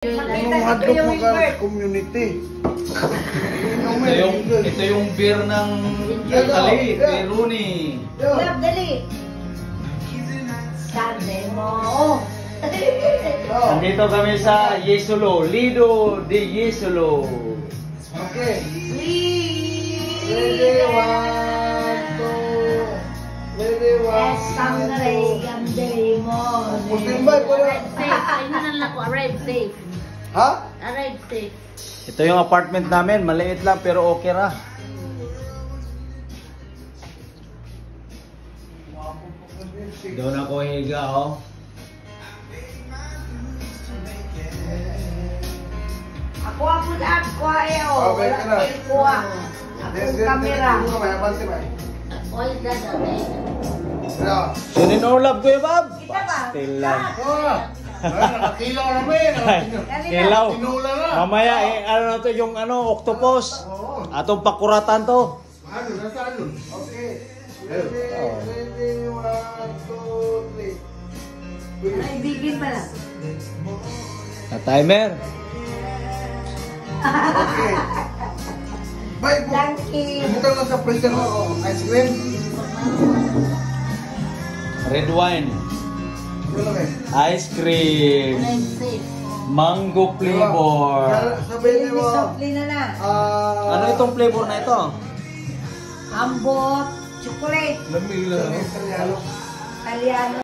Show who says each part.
Speaker 1: Hadlok mga community.
Speaker 2: Ito yung beer ng Italy, Peroni.
Speaker 3: Love, dali. Sabi mo.
Speaker 2: Nandito kami sa Jesolo, Lido de Jesolo.
Speaker 1: Okay. Ready, one, two. Ready, one,
Speaker 3: Sangre, gandari mo.
Speaker 1: Muslim ba?
Speaker 4: Arrive safe. Ayun na lang ko, arrive safe.
Speaker 1: Ha?
Speaker 4: Arrive safe.
Speaker 2: Ito yung apartment namin, maliit lang pero okay ra. Doon ako higa, oh.
Speaker 3: Ako lahat ko ayaw.
Speaker 1: Okay ka na.
Speaker 3: Kuha. Akong kamera.
Speaker 4: Oy, dada.
Speaker 2: Sunin ulap ko yung Bob.
Speaker 3: Kita ba?
Speaker 2: Stilan.
Speaker 1: Nakilaw na ba yun?
Speaker 2: Kilaw.
Speaker 1: Tinula na.
Speaker 2: Mamaya, ano na to yung octopus. Atong pakuratan to.
Speaker 1: Ano? Nasaan nun? Okay. Ready, one, two, three.
Speaker 3: Ay, bigin pa lang.
Speaker 2: Na timer.
Speaker 1: Okay. Bye po.
Speaker 3: Thank you.
Speaker 1: Bukang lang sa freezer mo. Ice cream.
Speaker 2: Red wine.
Speaker 1: Ano lang eh?
Speaker 2: Ice cream.
Speaker 4: Arrive safe.
Speaker 2: Mango flavor.
Speaker 1: Sabihin mo.
Speaker 3: Softly na na.
Speaker 2: Ano itong flavor na ito?
Speaker 3: Ambot, chocolate,
Speaker 1: Lamig lang.
Speaker 3: Italiano.